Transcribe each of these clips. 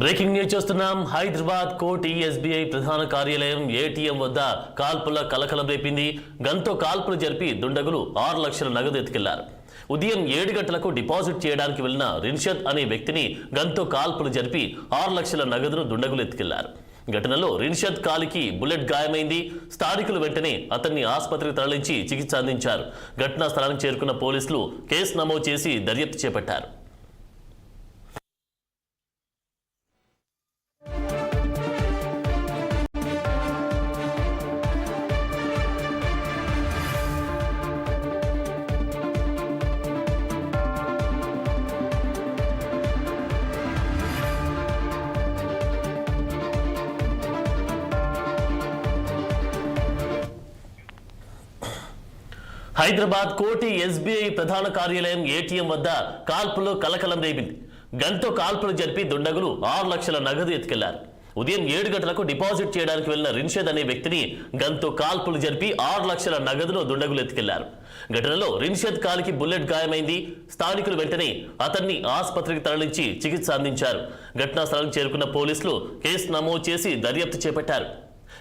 Breaking news చూస్తున్నాం. హైదరాబాద్ కోటి SBI ప్రధాన కార్యాలయం ఏటీఎం వద్ద కాల్పుల కలకలం రేపింది. గంతో కాల్పులు జరిపి దుండగులు 6 లక్షల నగదు ఎత్తుకెళ్లారు. ఉదయం 7 గంటలకు డిపాజిట్ చేయడానికి వెళ్లిన రిన్షద్ అనే వ్యక్తిని గంతో కాల్పులు జరిపి 6 లక్షల నగదును దుండగులు ఎత్తుకెళ్లారు. ఘటనలో రిన్షద్ కాలికి బుల్లెట్ గాయమైంది. స్థానికులు వెంటనే అతన్ని ఆసుపత్రికి తరలించి చికిత్స అందించారు. ఘటనా స్థలానికి చేరుకున్న పోలీసులు కేసు నమోదు చేసి దర్యాప్తు చేపట్టారు. హైదరాబాద్ కోటి ఎస్బీఐ ప్రధాన కార్యాలయం ఏటీఎం వద్ద కాల్పులు కలకలం రేపింది. గంతో కాల్పులు జరిపి దుండగులు 6 లక్షల నగదు ఎత్తుకెళ్లారు. ఉదయం 7 గంటలకు డిపాజిట్ చేయడానికి వెళ్లిన రిన్షద్ అనే వ్యక్తిని గంతో కాల్పులు జరిపి 6 లక్షల నగదును దుండగులు ఎత్తుకెళ్లారు. ఘటనలో రిన్షద్ కాలికి బుల్లెట్ గాయమైంది. స్థానికులు వెంటనే అతన్ని ఆసుపత్రికి తరలించి చికిత్స అందించారు. ఘటనా స్థలానికి చేరుకున్న పోలీసులు కేసు నమోదు చేసి దర్యాప్తు చేపట్టారు.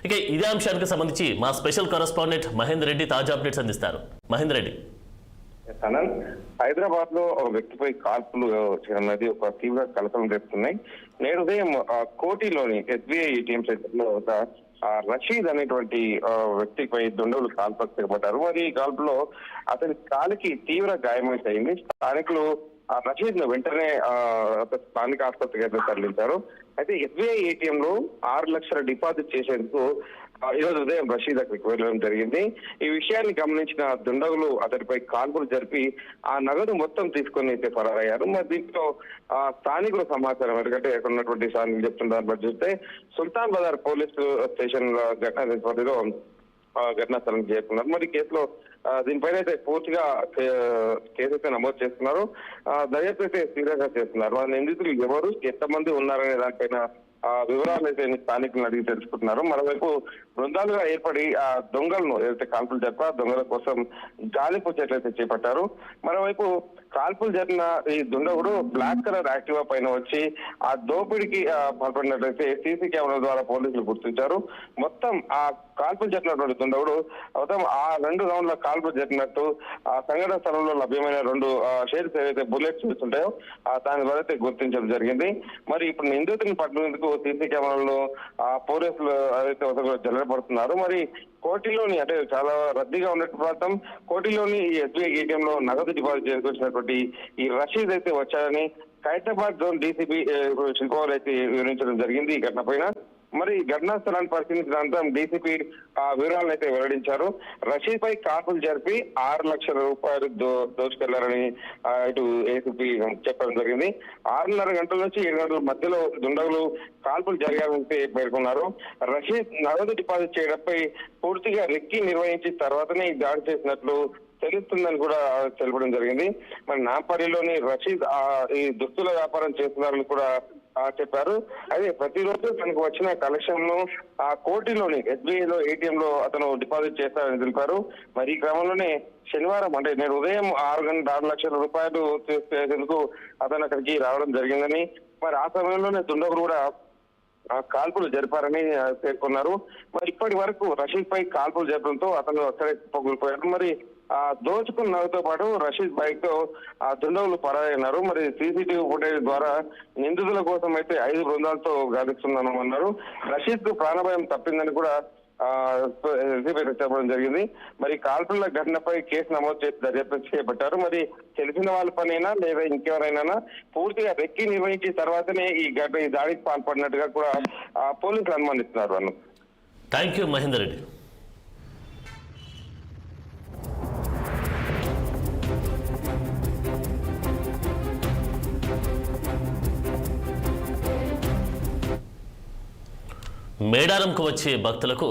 ఇక ఇదే అంశానికి సంబంధించి మా స్పెషల్ కరెస్పాండెంట్ మహేందర్ రెడ్డి తాజా అప్డేట్స్ అందిస్తారు. మహేందర్ రెడ్డి. హైదరాబాద్ లో ఒక వ్యక్తిపై కాల్పులు అనేది ఒక తీవ్ర కలకలం రేపుతున్నాయి. నేడు ఉదయం కోటిలోని ఎస్బీఐ ఏటీఎం సెంటర్ లో ఒక రషీద్ అనేటువంటి వ్యక్తిపై దుండగులు కాల్పులకు చేపట్టారు. మరి ఈ కాల్పులో అతని కాలికి తీవ్ర గాయమైతే అయింది. స్థానికులు ఆ రషీద్ ను వెంటనే స్థానిక ఆసుపత్రికి అయితే తరలించారు. అయితే ఎస్బీఐ ఏటీఎం లో 6 లక్షల డిపాజిట్ చేసేందుకు ఈరోజు ఉదయం రషీద్ అక్కడికి వెళ్ళడం జరిగింది. ఈ విషయాన్ని గమనించిన దుండగులు అతడిపై కాల్పులు జరిపి ఆ నగదు మొత్తం తీసుకొని అయితే ఫరారయ్యారు. మరి దీంట్లో స్థానికుల సమాచారం ఎందుకంటే అక్కడ ఉన్నటువంటి స్థానికులు చెప్తున్న దాన్ని బట్టి చూస్తే సుల్తాన్ బజార్ పోలీసు స్టేషన్ పరిధిలో ఘటనా స్థలానికి చేరుకున్నారు. మరి కేసులో దీనిపైన అయితే పూర్తిగా కేసు అయితే నమోదు చేస్తున్నారు. దర్యాప్తు అయితే సీరియస్ గా చేస్తున్నారు. ఆ నిందితులు ఎవరు, ఎంతమంది ఉన్నారనే దానిపైన వివరాలు అయితే స్థానికులను అడిగి తెలుసుకుంటున్నారు. మరోవైపు బృందాలుగా ఏర్పడి ఆ దొంగలను ఏదైతే కాల్పులు జరిపా దొంగల కోసం గాలింపు చర్యలు అయితే చేపట్టారు. మరోవైపు కాల్పులు జరిగిన ఈ దుండగుడు బ్లాక్ కలర్ యాక్టివా పైన వచ్చి ఆ దోపిడికి పాల్పడినట్లయితే సీసీ కెమెరాల ద్వారా పోలీసులు గుర్తించారు. మొత్తం ఆ కాల్పులు జరిగినటువంటి దుండగుడు మొత్తం ఆ 2 రౌండ్ల కాల్పులు జరిగినట్టు ఆ సంఘటన స్థలంలో లభ్యమైన 2 షేర్స్ ఏదైతే బుల్లెట్స్ ఉంటాయో దాని ద్వారా అయితే గుర్తించడం జరిగింది. మరి ఇప్పుడు నిందితుని పట్టుకునేందుకు సీసీ కెమెరాలను పోలీసులు అయితే జల్లబడుతున్నారు. మరి కోటిలోని అంటే చాలా రద్దీగా ఉన్నట్టు ప్రాంతం కోటిలోని ఈ ఎస్బీఐ ఏటీఎం లో నగదు డిపాజిట్ చేసుకొచ్చినటువంటి ఈ రషీద్ అయితే వచ్చారని ఖైరతాబాద్ జోన్ డీసీపీ శిల్పవారు అయితే వివరించడం జరిగింది ఈ ఘటన పైన. మరి ఘటనా స్థలాన్ని పరిశీలించిన అనంతరం డీసీపీ వివరాలను అయితే వెల్లడించారు. రషీద్ పై కాల్పులు జరిపి 6 లక్షల రూపాయలు దోచుకెళ్లారని ఇటు ఏసీపీ చెప్పడం జరిగింది. 6:30 గంటల నుంచి 7 గంటల మధ్యలో దుండగులు కాల్పులు జరిగారని పేర్కొన్నారు. రషీద్ నగదు డిపాజిట్ చేయడంపై పూర్తిగా రెక్కి నిర్వహించిన తర్వాతనే ఈ దాడి చేసినట్లు తెలుస్తుందని కూడా తెలపడం జరిగింది. మరి నాంపల్లిలోని రషీద్ ఈ దుస్తుల వ్యాపారం చేస్తున్నారని కూడా చెప్పారు. అయితే ప్రతిరోజు తనకు వచ్చిన కలెక్షన్ ను ఆ కోటిలోని ఎస్బీఐ లో ఏటీఎం లో అతను డిపాజిట్ చేస్తారని తెలిపారు. మరి ఈ క్రమంలోనే శనివారం అంటే నేడు ఉదయం 6 లక్షల రూపాయలు చేసేందుకు అతను అక్కడికి రావడం జరిగిందని మరి ఆ సమయంలోనే దుండగులు కూడా కాల్పులు జరిపారని పేర్కొన్నారు. మరి ఇప్పటి వరకు రషీద్ పై కాల్పులు జరపడంతో అతను అక్కడే పగులిపోయారు. మరి దోచుకున్న నగదుతో పాటు రషీద్ బైక్ తో దుండగులు పరారైనారు. మరి సీసీటీవీ ఫుటేజ్ ద్వారా నిందితుల కోసం అయితే 5 బృందాలతో గాలిస్తున్నామన్నారు. రషీద్ కు ప్రాణభయం తప్పిందని కూడా చెప్పడం జరిగింది. మరి కాల్పుల ఘటనపై కేసు నమోదు చేసి దర్యాప్తు చేపట్టారు. మరి తెలిసిన వాళ్ళ పనైనా లేదా ఇంకెవరైనా పూర్తిగా రెక్కి నిర్వహించిన తర్వాతనే ఈ దాడికి పాల్పడినట్టుగా కూడా పోలీసులు అనుమానిస్తున్నారు. అన్న థ్యాంక్ యూ మహేందర్ రెడ్డి. మేడారంకు వచ్చే భక్తులకు